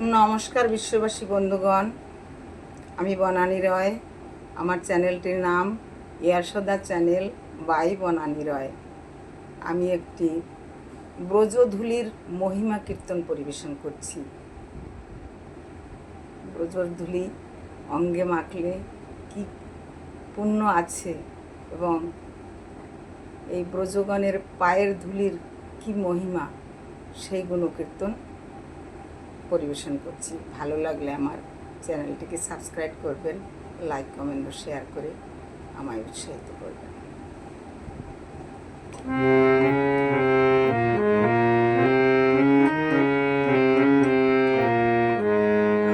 নমস্কার বিশ্ববাসী বন্ধুগণ, আমি বনানী রয়। আমার চ্যানেলটির নাম ইয়াশোদা চ্যানেল বাই বনানী রয়। আমি একটি ব্রজধূলির মহিমা কীর্তন পরিবেশন করছি। ব্রজধূলি অঙ্গে মাখলে কি পুণ্য আছে এবং এই ব্রজগণের পায়ের ধুলির কি মহিমা, সেই গুণকীর্তন পরিবেশন করছি। ভালো লাগলে আমার চ্যানেলটিকে সাবস্ক্রাইব করবেন, লাইক কমেন্ট ও শেয়ার করে আমায় উৎসাহিত করবেন।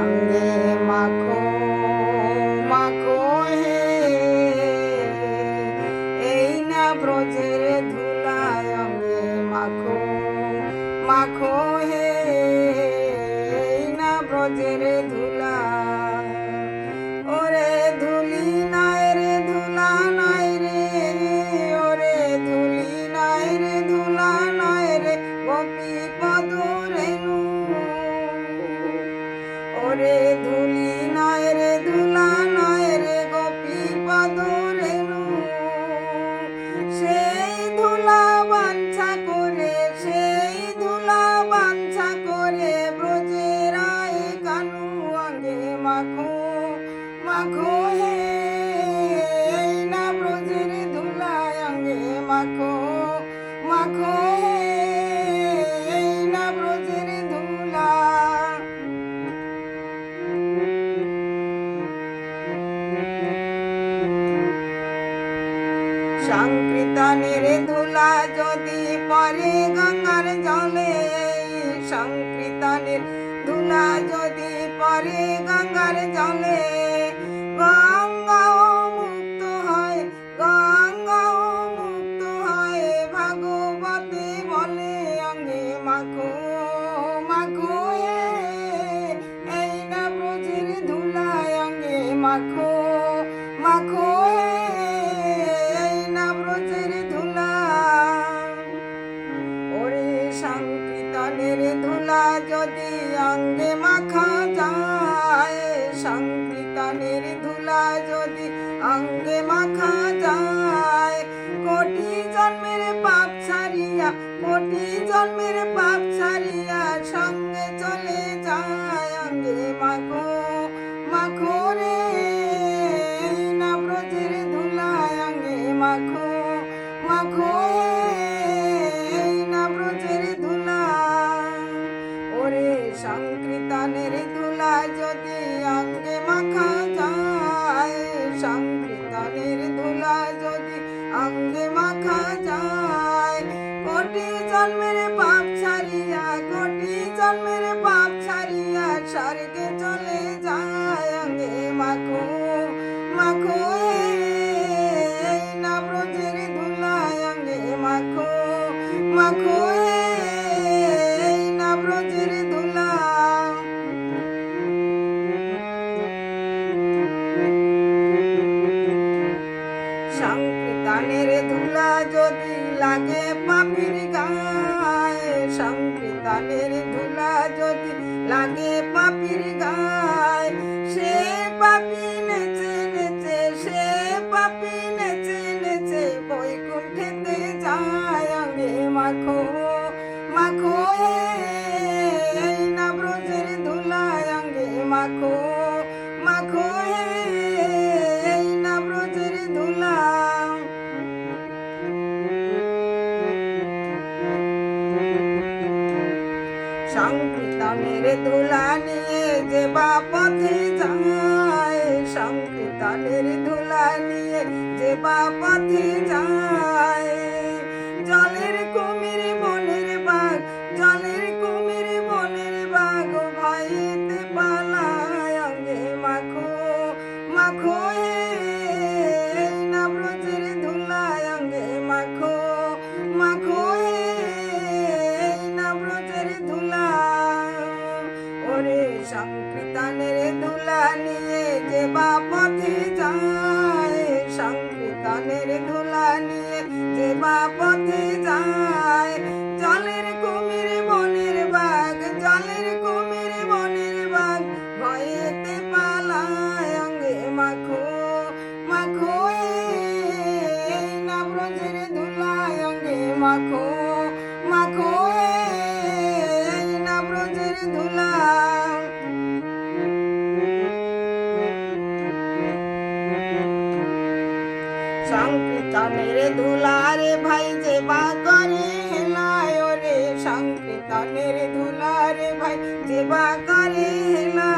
অঙ্গে মাখো মাখো হে, এই না ব্রজের ধুলায় অঙ্গে মাখো মাখো হে, ব্রজের ধুলা। ওরে ধুলি নাই রে ধুলা নাই রে, ওরে ধুলি নাই রে ধুলা নাই রে, গোপী পদ রেণু। ওরে ধুলি নাই রে ধুলা নাই রে, গোপী পদ রেণু। সেই ধুলা বাঞ্ছা করে, সেই ধুলা বাঞ্ছা করে ব্রজের মাখো মাখো হে, এই না ব্রজের ধুলায় অঙ্গে মাখো মাখো হে, এই না ব্রজের ধুলা। সংকীর্তনের ধুলা যদি পরে গঙ্গার জলে, সংকীর্তনের ধুলা যদি পরে গঙ্গার জলে, গঙ্গাও মুক্ত হয়, গঙ্গাও মুক্ত হয়, ভাগবতে বলে অঙ্গে মাখো মাখো হে, এই না ব্রজের ধুলায় অঙ্গে মাখো মাখো হে, এই না ব্রজের ধুলা। ওরে সংকীর্তনের ধুলা যদি অঙ্গে মাখা যায়, সংকীর্তনের ধুলা যদি অঙ্গে মাখা যায়, কোটি জন্মের পাপ ছাড়িয়া, কোটি জন্মের পাপ ছাড়িয়া সঙ্গে চলে যায় অঙ্গে মাখো মাখো রে, এই না ব্রজের ধুলায় অঙ্গে মাখো মাখো হে, এই না ব্রজের ধুলা। ওরে সংকীর্তনের ধুলা যদি অঙ্গে মাখা যায়, সংকীর্তনের ধুলা যদি অঙ্গে মাখা যায়, কোটি জন্মের পাপ ছাড়িয়া, কোটি জন্মের পাপ ছাড়িয়া স্বর্গে চলে যায় অঙ্গে মাখো মাখো হে, এই না ব্রজের ধুলায় অঙ্গে মাখো মাখো হে, এই না ব্রজের ধুলা। সংকীর্তনের ধুলা যদি লাগে পাপীর গায়ে, সংকীর্তনের ধুলা যদি লাগে পাপীর গায়ে, সে পাপী নেচে নেচে, সে পাপী নেচে নেচে বৈকুণ্ঠেতে যায় অঙ্গে মাখো মাখো হে, এই না ব্রজের ধুলায় অঙ্গে মাখো মাখো হে, এই না ব্রজের ধুলা। সংকীর্তনের ধুলা নিয়ে যে বা পথে যায়, সংকীর্তনের ধুলা নিয়ে যে বা পথে যায়, জলের কুমির বনের বাঘ, জলের কুমির বনের বাঘ ভয়েতে পালায় অঙ্গে মাখো মাখো হে, এই না ব্রজের ধুলায় অঙ্গে মাখো মাখো হে, এই না ব্রজের ধুলা। ওরে সংকীর্তনের ধুলা নিয়ে যে বা পথে যায়, সংকীর্তনের ধুলা নিয়ে যে বা পথে যায়, জলের কুমির বনের বাঘ, জলের কুমির বনের ব্রজের ধুলা। সংকীর্তনের ধুলারে ভাই যে বা করে হেলায় রে, সংকীর্তনের ধুলারে ভাই যে বা করে হেলা।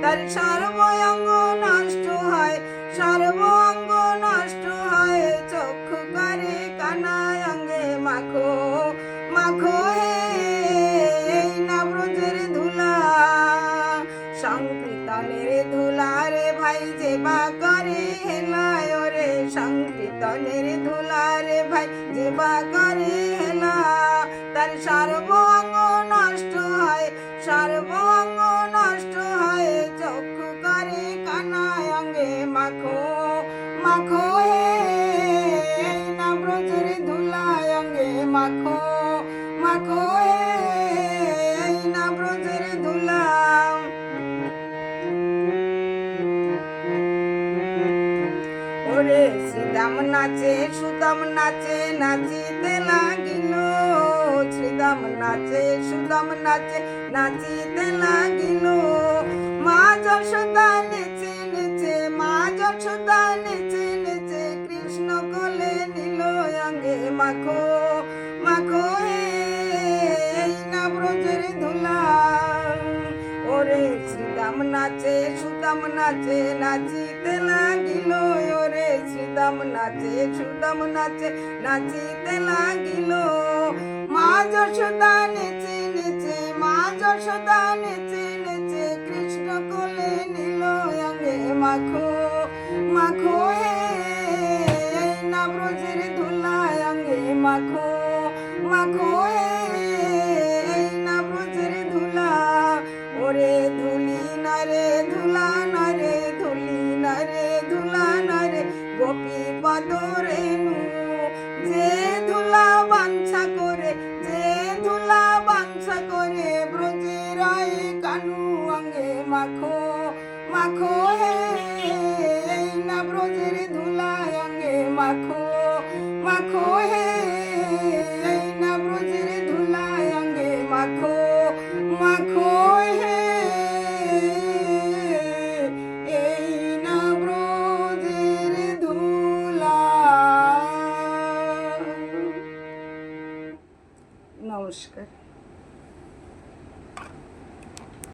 তার সর্বঙ্গ নষ্ট হয়, সর্বঙ্গ নষ্ট হয়, চক্ষু করে কানায় অঙ্গে মাখো মাখো হে এই না ব্রজের ধুলা। সংকীর্তনের ধুলারে ভাই যে বা করে হেলায় রে, সংকীর্তনের ধুলারে ভাই যে বা করে হেলা। তার সর্বঙ্গ নষ্ট হয়, সর্বঙ্গ নষ্ট হয়, চক্ষু করে কানায় অঙ্গে মাখো মাখো হে এই না ব্রজের ধুলায় অঙ্গে মাখো মাখো হে এই না ব্রজের ধুলা। ওরে শ্রীদাম নাচে সুদাম নাচে নাচিতে লাগিল, শ্রীদাম নাচে সুদাম নাচে নাচিতে লাগিল। মা যশোদা নেচে নেচে, মা যশোদা নেচে নেচে, কৃষ্ণ কোলে নিল অঙ্গে মাখো মাখো হে এই না ব্রজের ধুলা। ওরে শ্রীদাম নাচে সুদাম নাচে নাচিতে লাগিল, ওরে শ্রীদাম নাচে সুদাম নাচে নাচিতে লাগিল। মা যশোদা নেচে নেচে, মা যশোদা নেচে নেচে, কৃষ্ণ কোলে নিল অঙ্গে মাখো মাখো হে এই না ব্রজের ধুলা অঙ্গে মাখো মাখো হে এই না ব্রজের ধুলা। ওরে ধুলি না রে ধুলা না রে, ধুলি না রে ধুলা না রে, গোপী পদ রেণু। যে ধুলা বাঞ্ছা করে, যে ধুলা বাঞ্ছা করে, ব্রজের কানু অঙ্গে মাখো মাখো হে এই না ব্রজের ধুলা অঙ্গে মাখো মাখো হে এই না ব্রজের ধুলা অঙ্গে মাখো মাখো হে।